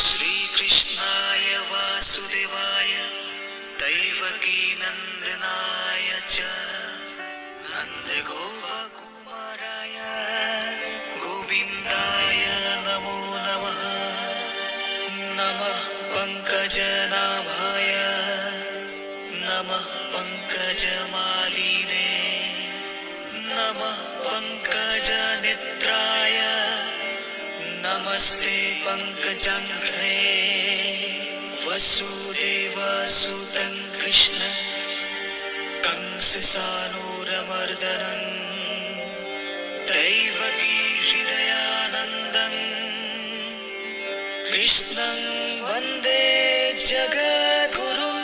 श्रीकृष्णाय वासुदेवाय दैवकीनन्दनाय च नन्दगोपकुमाराय गोविन्दाय नमो नमः। नमः पङ्कजनाभाय नमः पङ्कजमालिने नमः पङ्कजनेत्राय नमस्ते पङ्कजाङ्घ्रे। वसुदेवसुतं कृष्ण कंससानूरमर्दनं दैवकी हृदयानन्दं कृष्णं वन्दे जगद्गुरुम्।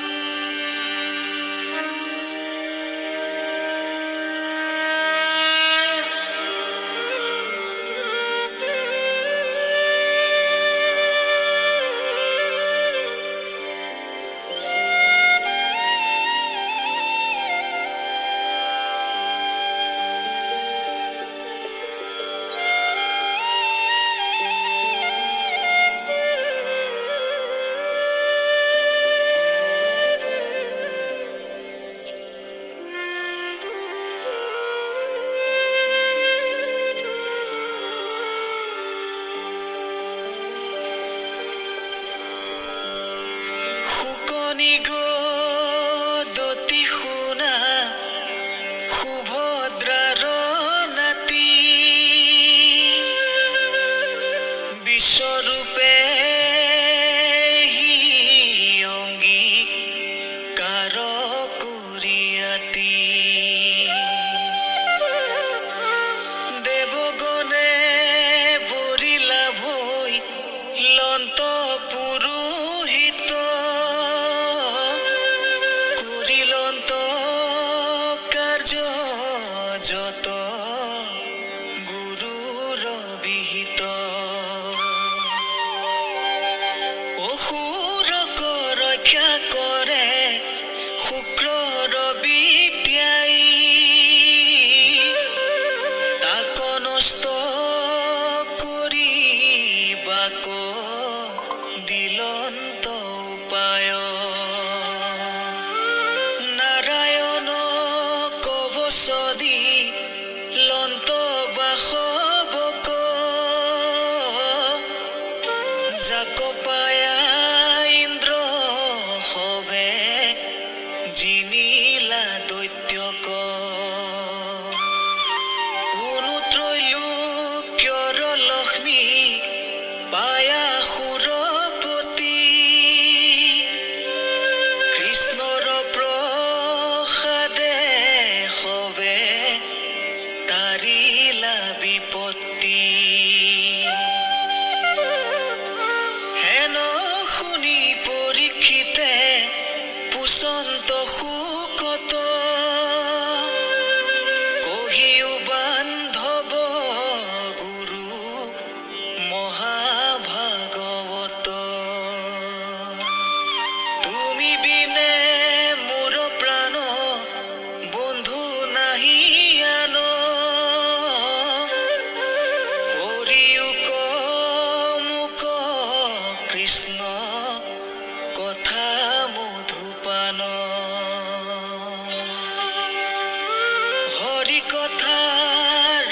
বিশ্বরূপে অঙ্গীকার করিয়াতি দেবগণে বরিলা ভই লন্ত পুরোহিত করিলন্ত কার্য যত গুরুর বিহিত অসুৰক ৰক্ষা কৰে শুক্ৰৰ বিদ্যাই তাক নষ্ট কৰিবাক দিলন্ত উপায় নাৰায়ণ কবচ দি লন্ত বাসৱক যাক পায়া ইন্দ্ৰ হবে জিনিলা দৈত্যক অনুত্ৰৈলোক্যৰ লক্ষ্মী পায়া সুৰপতি কৃষ্ণৰ প্ৰসাদে হবে তাৰিলা বিপত্তি হেন শুনি পৰীক্ষিতে পুচন্ত সুকত কহিও বান্ধৱ গুৰু মহাভাগৱত তুমি বিনে মোৰ প্ৰাণ বন্ধু নাহি আন কৰিও মোক কৃষ্ণ কথা মধুপান হৰি কথা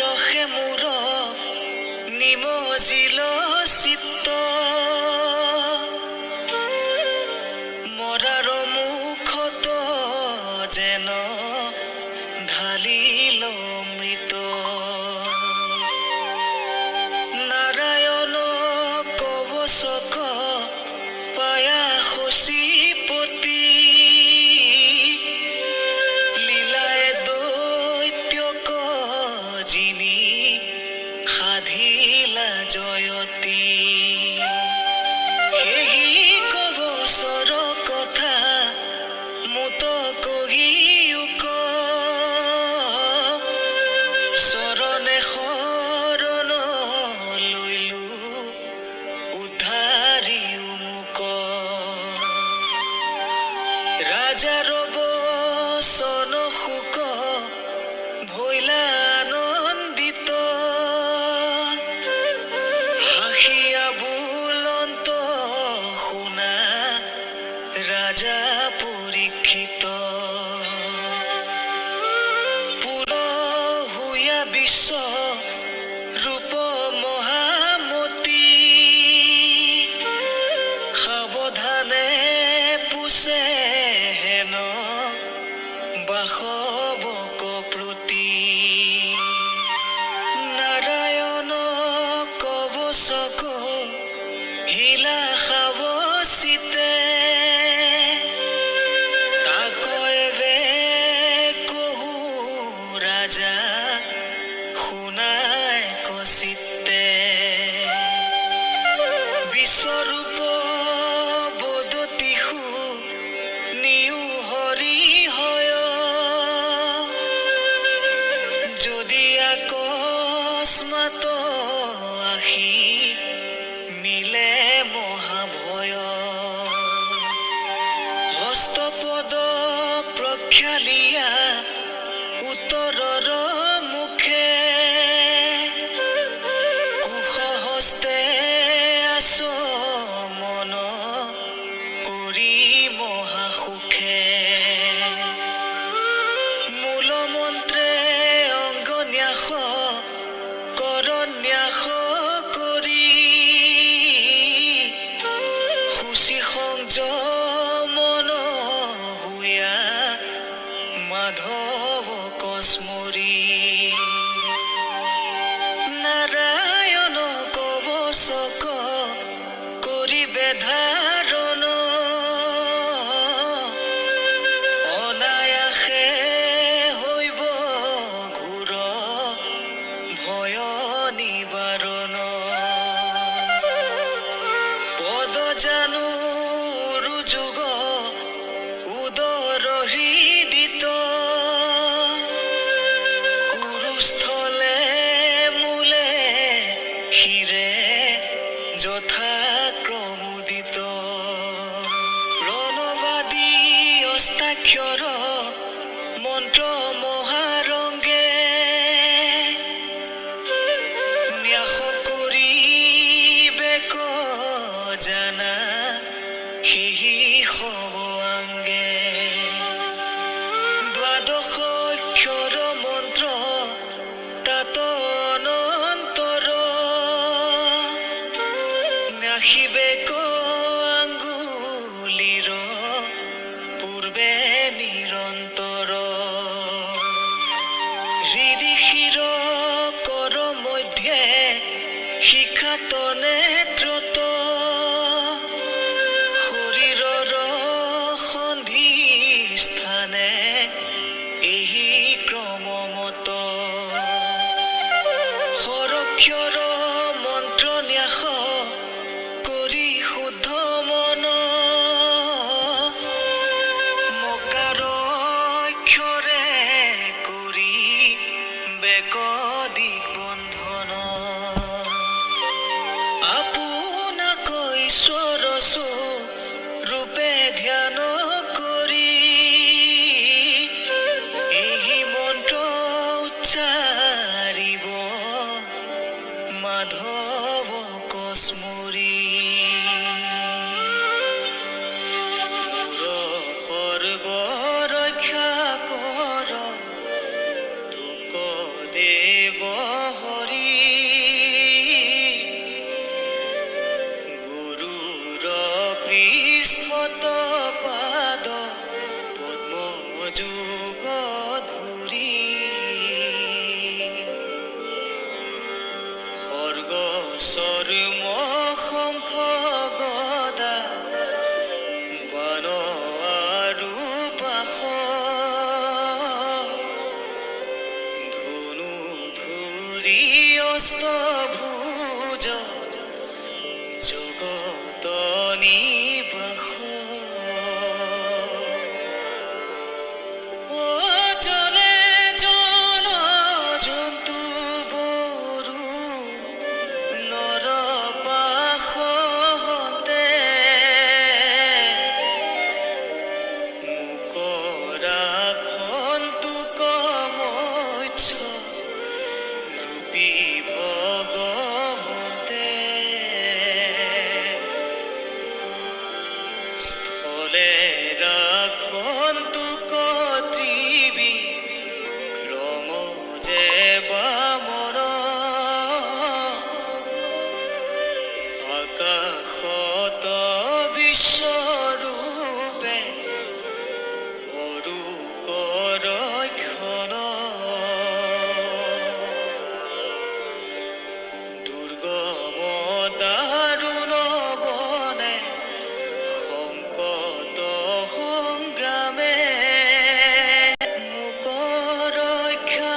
ৰসে মোৰ নিমজিল চিত্ত মৰাৰ মুখত যেন ঢালিল অমৃত নাৰায়ণ কবচক পায়া শশীপতি লীলায় দৈত্যক জিনি সাধিলা জয়তী সেই কবচৰ কথা মুত কহিউক চৰণে শৰণ লৈলো উদ্ধাৰিও মোক ৰাজাৰ বচন সুক ভৈলা আনন্দিত হাঁহিয়া বুলন্ত ৰূপ মহামতী সাৱধানে পুছে হেন বাসৱক প্ৰতি নাৰায়ণ কৱচক হিলা সাৱচিতে তাকয়ে কহু ৰাজা শুনাই কচিতে বিশ্বৰূপ বদতিহু নিউ হৰি হয় যদি আকস্মাত আহি মিলে মহাভয় হস্তপদ প্ৰক্ষালিয়া উত্তৰৰ মুখে কুশহস্তে আচমন কৰি মহাসুখে মূলমন্ত্ৰে অংগন্যাস কৰন্যাস কৰি সুচি সংযমন হুয়া মাধৱ কস্মৰী নাৰায়ণ কৱচক কৰিবে ধাৰণ অনায়াসে হৈব ঘোৰ ভয় নিবাৰণ পদ জানো ৰুযুগ উদৰ হৃদিত কুৰুস্থলে মূলে শিৰে যথাক্ৰমোদিত ৰণবাদী অষ্টাক্ষৰ মন্ত্ৰ মহাৰংগে ন্যাস কৰিবেক জানা সেহি সৱাংগে দ্বাদশ অক্ষৰ মন্ত্ৰ তাত অনন্তৰ নাখিবেক আঙ্গুলিৰ পূৰ্বে নিৰন্তৰ হৃদি শিৰ কৰ মধ্যে শিখাত নেত্ৰত শৰীৰৰ সন্ধি স্থানে এই ক্ৰমমত সৰক্ষৰ মন্ত্ৰ ন্যাস কৰি শুদ্ধ মন মকাৰ অক্ষৰে কৰি বেক দিগবন্ধন আপোনাক ঈশ্বৰ ৰূপে ধ্যান কৰি এই মন্ত্ৰ উচ্চাৰিব মাধৱ কস্মৰী সৰ্ব ৰক্ষা কৰ তোক দেৱ হৰি গুৰুৰ পৃষ্ঠত পাদ পদ্ম যুগ ধৰি খৰ্গ চৰ্ম শংখ গদা বান আৰু পাশ ধনু ধৰি অষ্টভুজ জগত নিবাস অজলে জন জন্তু বৰু নৰ পাশতে মুকৰা খন্তুক মৎস্য ৰূপী ভগৱতে আকাশত বিশ্বৰূপে কৰো কৰক্ষণ দুৰ্গম দাৰুণ বনে সংকট সংগ্ৰামে মোক ৰক্ষা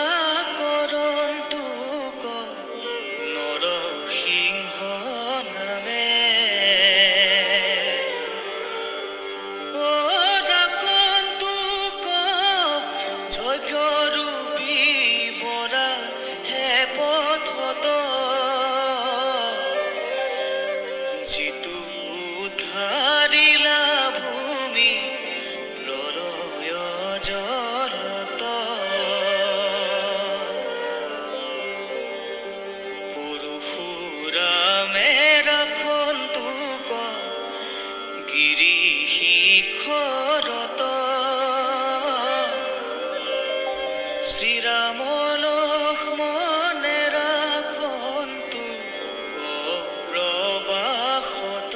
কৰন্তোক নৰসিংহ নামে ৰাখন্তোক যজ্ঞৰূপী বৰা হে পথত যিটো উদ্ধাৰিলা ভূমি প্ৰলয় জলত পৰশুৰামে ৰাখন্তোক গিৰি শিখৰত শ্ৰীৰাম লক্ষ্মণে ৰাখন্তোক প্ৰবাসত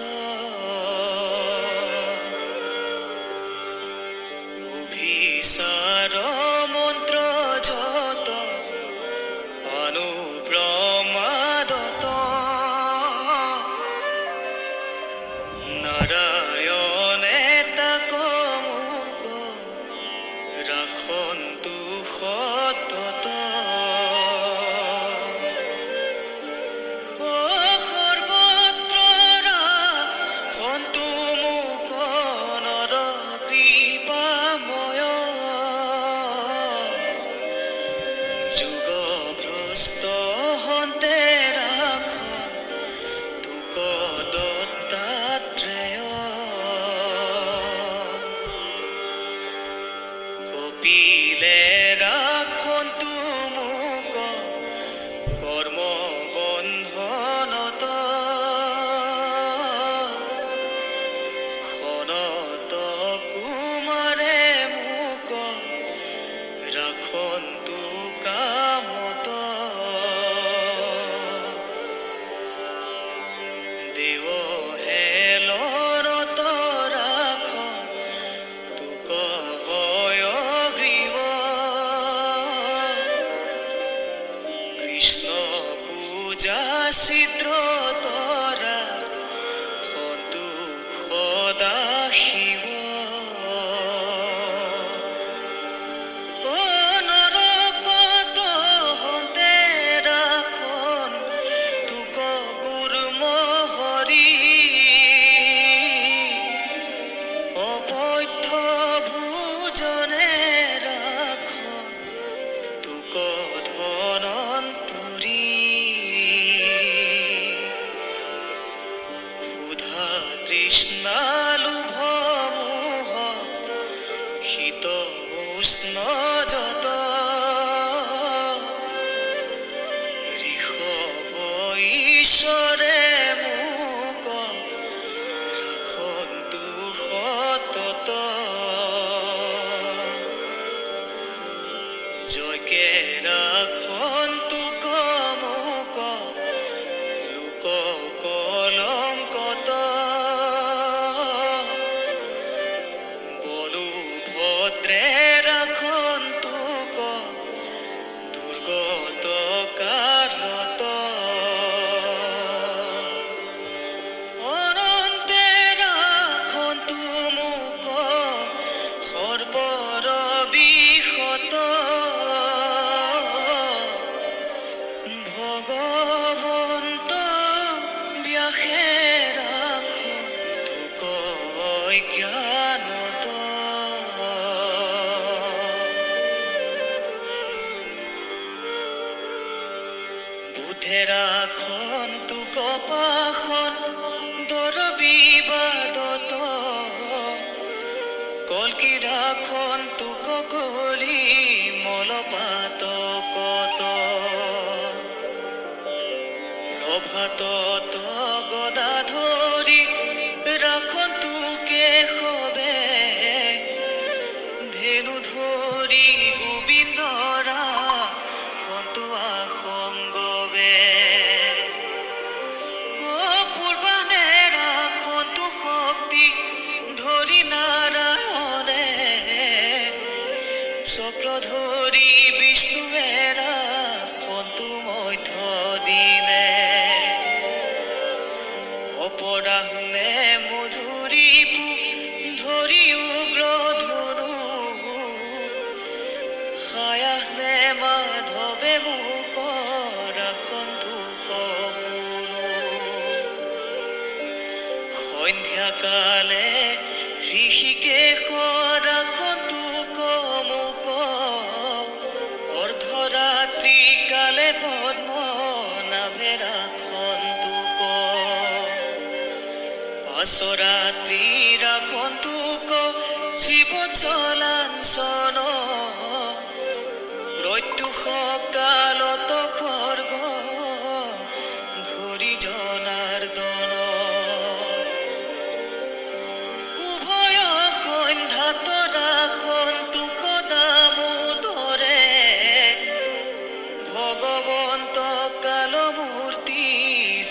অভিচাৰ মন্ত্ৰ যত অনুপ্ৰমাদত নাৰায়ণে তাক মোক ৰাখন্তু সতত সৰ্বত্ৰ ৰাখন্তু মোক নৰ কৃপাময় যুগভ্ৰষ্ট হন্তে ৰাখন তোক দত্তাত্ৰেয় কপিলে ৰাখন্তু মোক কৰ্ম বন্ধনত সনত কুমাৰে মোক ৰাখন্তু কামত দেৱ হেলত ৰাখন তোক হয়গ্ৰীৱ কৃষ্ণ পূজা চিত্ৰত ৰাখন্তু সদা শিৱ নৰকত হন্তে ৰাখন তোক গুৰুম হৰি অবৈধ ভোজনে ৰাখন তোক ধনন্তৰী ক্ষুধা তৃষ্ণা লোভ মোহ শীত উষ্ণ যত ঋষভ ঈশ্বৰে মোক ৰাখন্তু সতত জয়কে ৰাখন্তোক মোক লোক কলংকত বলুভদ্ৰে ৰাখন্তোক দুৰ্গত কালত অনন্তে ৰাখন্তু মোক সৰ্বৰ বিশত ভগৱন্ত ব্যাসে ৰাখন্তোক জ্ঞানত বুদ্ধে ৰাখন্তোক পাখন দৰ বিবাদত কল্কি ৰাখন্তোক কলি মলপাত কত প্ৰভাতত গদা ধৰি ৰাখন্তোকে সবে ধেনু ধৰি গোবিন্দৰা খন্তুৱা সংগবে পূৰ্বানে পৰাহুনে মধুৰী ধৰি উগ্ৰ ধনু হায়াহনে মাধৱে মোক ৰাখন্তু কপুনো সন্ধ্যাকালে ঋষিকেশ ৰাখন্তু মোক অৰ্ধৰাত্ৰি কালে পদ্মনাভে ৰাখন্তু পাশৰাত্ৰি ৰাখন্তু শিৱচলাঞ্চন প্ৰত্যুষ কালত খৰ্গ ধৰি জনাৰ্দন উভয় সন্ধ্যাত ৰাখন্তু দামোদৰে ভগৱন্ত কালমূৰ্তি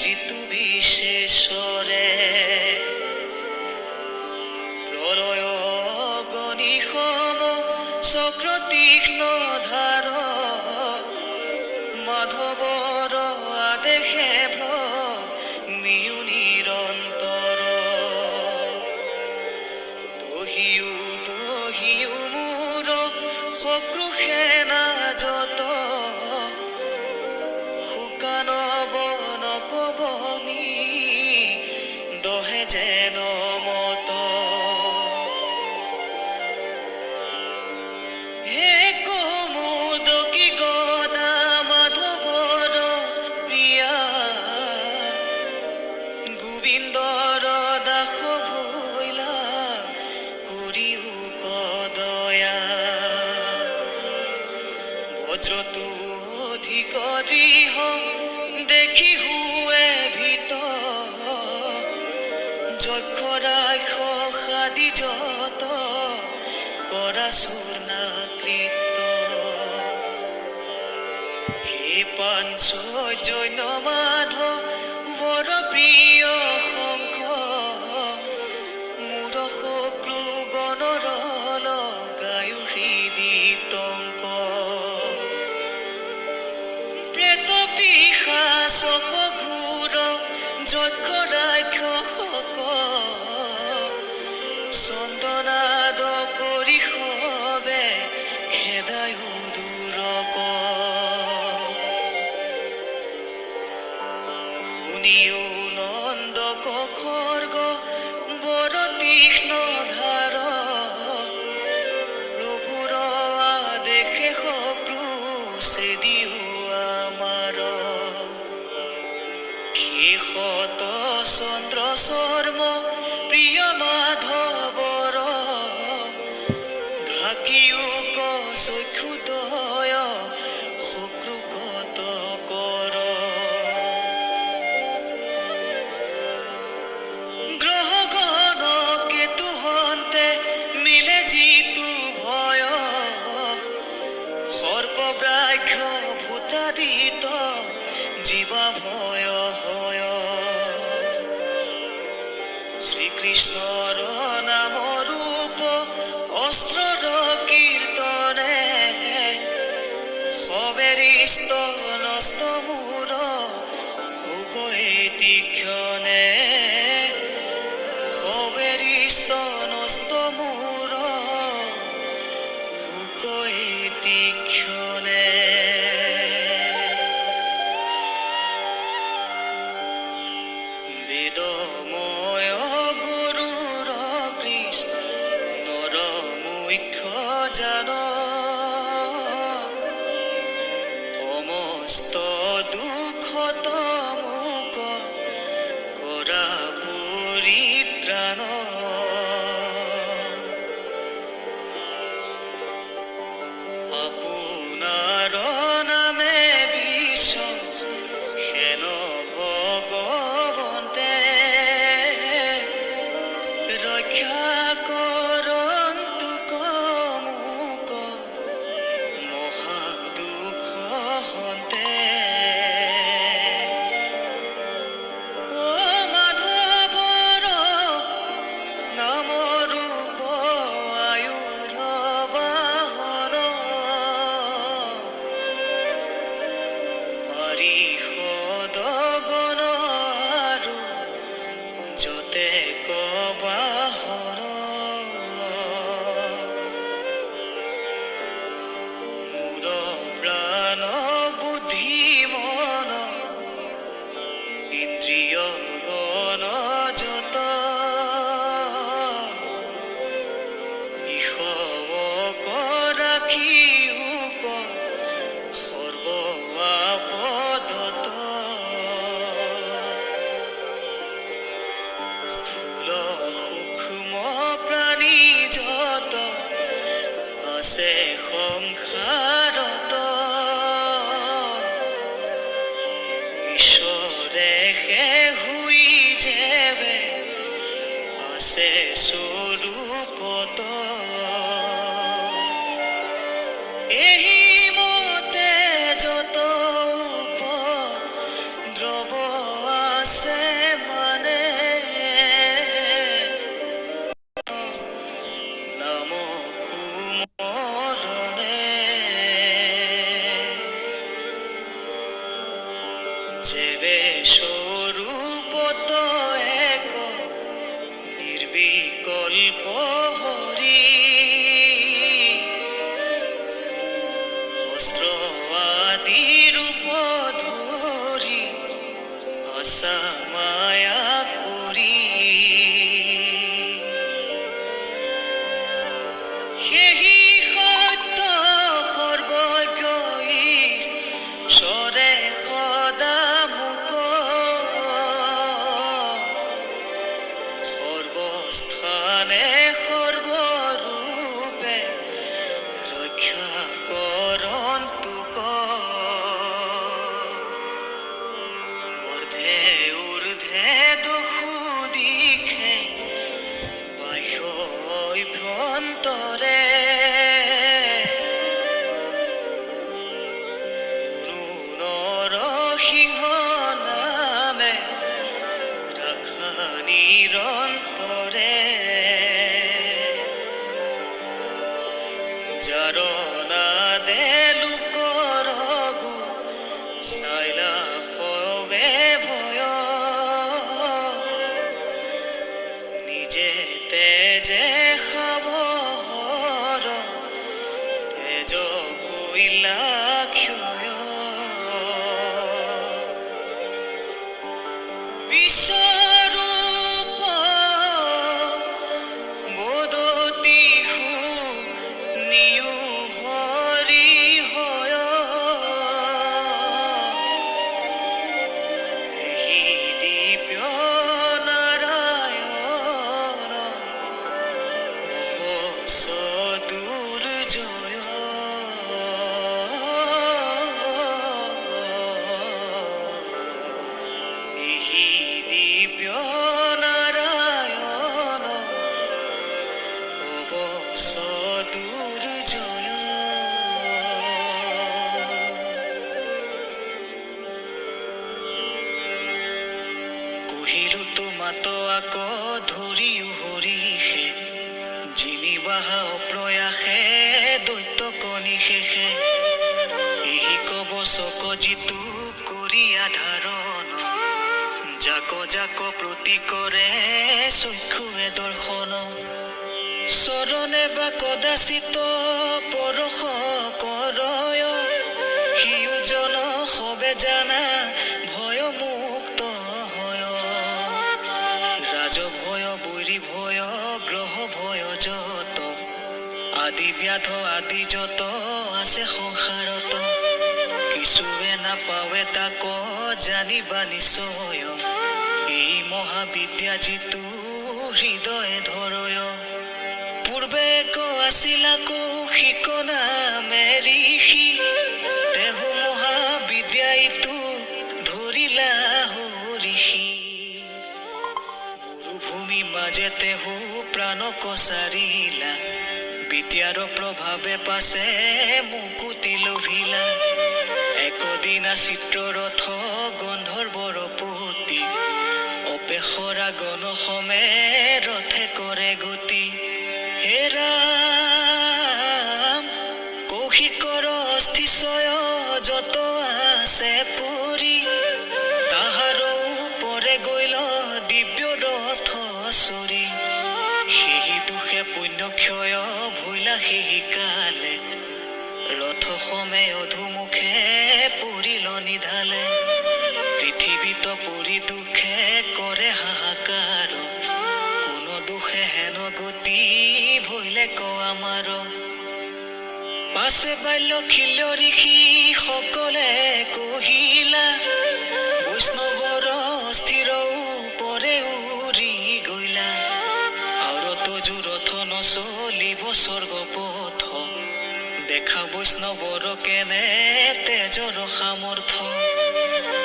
জিতু বিশেষৰে প্ৰলয় গণিসম চক্ৰ তীক্ষ্ণ ধাৰ মাধৱৰ আদেশে মিয়ু নিৰন্তৰ দহিও মোৰ শক্ৰুষে নাজত শুকান বন কবনি দহে যেন মত হে কৌমুদকী গদা মাধৱৰ প্ৰিয়া গোবিন্দৰ দাস ভৈলা কৰিও কদয়া বজ্ৰতু অধিক দৃঢ় দেখি হুৱে ভীত যক্ষ ৰাক্ষস আদি যত কৰা চূৰ্ণাকৃত হে পাঞ্চজন্য মাধৱৰ প্ৰিয় শংখ মোৰ শক্ৰু গণৰ লগায়ো হৃদিতংক প্ৰেত পিশাচক ঘোৰ যক্ষ ৰাক্ষসক চন্দনাদ কৰি সবে খেদায়ো দূৰক শুনিও নন্দক খৰ্গ বৰ তীক্ষ্ণ ধাৰ প্ৰভুৰ আদেশে শক্ৰু চেদিও আমাৰ শেষত চন্দ্ৰ চৰ্ম প্ৰিয় মাধৱৰ ঢাকিও চক্ষুদয় শক্ৰুগত কৰ গ্ৰহগণ কেতু হন্তে মিলে জিতু ভয় সৰ্পব্ৰাঘ্য ভূতাদিত জীৱা ভয় হয় শ্ৰীকৃষ্ণৰ নাম ৰূপ অস্ত্ৰৰ কীৰ্তনে সবেৰিষ্ট নষ্ট মূৰ ভোগৈ তীক্ষণে সবেৰিষ্ট নষ্ট মূৰ ভোগৈ তীক্ষণে বেদময় গুৰুৰ কৃষ্ণৰ মুখ্য জান সমস্ত দুখত মোক কৰা পৰিত্ৰাণ আপোনাৰ নামে বিশ্বাস হেন ভগৱন্তে ৰক্ষা কৰন্তু মোক প্ৰত্যেক বাহন মোৰ প্ৰাণ বুদ্ধি মন ইন্দ্ৰিয় গণ যত ইহক ৰাখি সৰ্ব আপদত স্থূল সূক্ষ্ম প্ৰাণী যত আছে সংসাৰত ঈশ্বৰে শুই যেবে আছে স্বৰূপত এই মতে যত উপদ্ৰৱ আছে মানে নাম সুমৰণে যেবে স্বৰূপত এক নিৰ্বিকল্প হৰি অস্ত্ৰ আদি ৰূপ ধৰি আশা মায়া কৰি সেই সত্য সৰ্বজ্ঞ ঈশ্বৰে সদা মোক সৰ্বস্থানে সৰ্বৰূপে ৰক্ষা কৰন্তোক ঊৰ্ধে ঊৰ্ধে দশো দিশে বাহ্য অভ্যন্তৰে নৰসিংহ নামে ৰাখা নিৰন্তৰে জাৰণা দে লোকৰ গু চাইলা সবে ভয় নিজে তেজে খাব তেজ কৈলা ক্ষয় বিশ্বৰূপ বদতি নিয়ো হৰি হয় এই দিব্য নাৰায়ণ কবচ দুৰ্জয় এই দিব্য নাৰায়ণ কবচ দুৰ্জয় কহিলো তোমাত আক ধৰিও হৰিষে জিলিবাহা অপ্ৰয়াসে দৈত্য কণিশেষে এই কবচক জিতু কৰি আধাৰণ জাক জাক প্ৰতি কৰে চক্ষুৱে দৰ্শন চৰণে বা কদাচিত পৰশ কৰয় সিওজন সবে জানা ভয় মুক্ত হয় ৰাজভয় বৈৰী ভয় গ্ৰহ ভয় যত আদি ব্যাধ আদি যত আছে সংসাৰত কিছুৱে নাপাৱে তাক জানিবা নিশ্চয় এই মহাবিদ্যা যিটো হৃদয়ে ধৰয় পূৰ্বে আছিলা কৌশিক নামে ঋষি তেহু মহাবিদ্যা ইটো ধৰিলা হৰিষি মৰুভূমি মাজে তেহু প্ৰাণ কছাৰিলা বিদ্যাৰ প্ৰভাৱে পাছে মুকুতি লভিলা একদিনা চিত্ৰৰথ গন্ধৰ্বৰ পুতি অপেশৰা গণ সমে ৰথে কৰে গতি হে ৰাম কৌশিকৰ অস্থিচয় যত আছে পুৰি তাহাৰ ওপৰে গৈল দিব্য ৰথ চৰি সেহি দুখে পুণ্যক্ষয় ভৈলা সেহি কালে ৰথ সমে অধুমুখে পৰিল নিধালে পৃথিৱীত পৰি দুখে কৰে হাহাকাৰ কোনো দুখে হেন গতি ভৈলে ক আমাৰ পাছে বাল্য খিল্য ঋষি সকলে কহিলা বৈষ্ণৱৰ স্থিৰ ওপৰে উৰি গইলা আউৰত জোৰথ নচলিব স্বৰ্গপথ দেখা বৈষ্ণৱৰ কেনে তেজৰ সামৰ্থ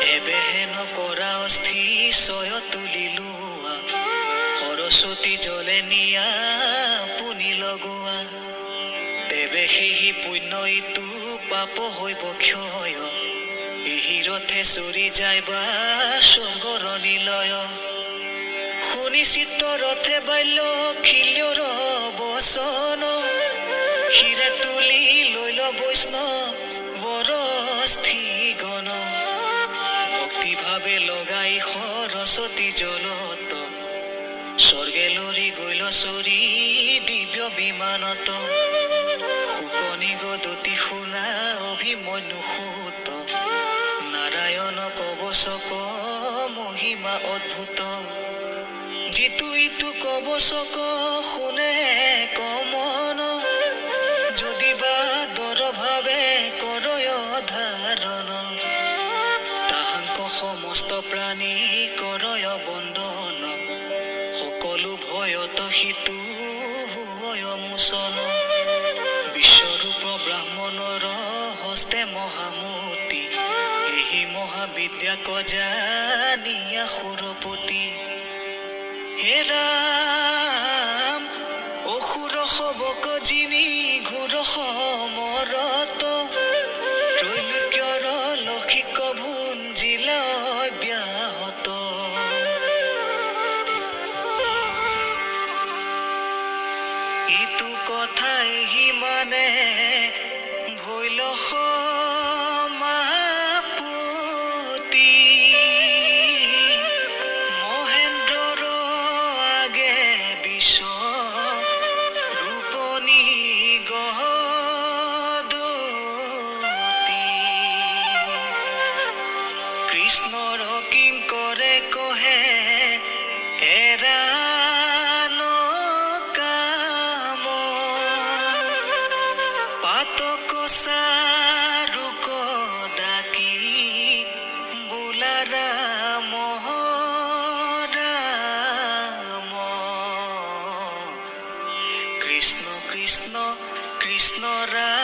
এবেহে নকৰা অস্থি ছয় তুলি লোৱা সৰস্বতী জলে নিয়া পুনি লগোৱা তেবে সেহি পুণ্য ইটো পাপ হৈব ক্ষয় এহি ৰথে চৰি যাইবা স্বৰ্গৰ নিলয় শুনি চিত্ত ৰথে বাল্য খিল্যৰ বচন শিৰে তুলি লৈল বৈষ্ণৱৰ স্থিগণ ভক্তিভাৱে লগাই সৰস্বতী জলত স্বৰ্গে লৰি গৈল চৰি দিব্য বিমানত শুকনি গদতি শুনা অভিমন্যু সুত নাৰায়ণ কবচক মহিমা অদ্ভুত যিটো ইটো কবচক শুনে কমন যদি বা দৰভাৱে কৰয় ধাৰণ তাহাংক সমস্ত প্ৰাণী কৰয় বন্দন সকলো ভয়ত সিটো হয় মোচন বিশ্বৰূপ ব্ৰাহ্মণৰ হস্তে মহামতি এহি মহাবিদ্যা কজানিয়া সুৰপতি হে ৰাম অসুৰ সবক যিনি ঘোৰ সমৰত ত্ৰৈলোক্যৰ লৌকিক ভুঞ্জিলা অব্যাহত ইটো কথাই সিমানে ভৈল সমাপতি মহেন্দ্ৰৰ আগে বিশ্ব ৰূপনী গদতি কৃষ্ণৰ কিংকৰে কহে এৰা চাৰুক ডাকি বোলা ৰাম ৰাম কৃষ্ণ কৃষ্ণ কৃষ্ণ ৰাম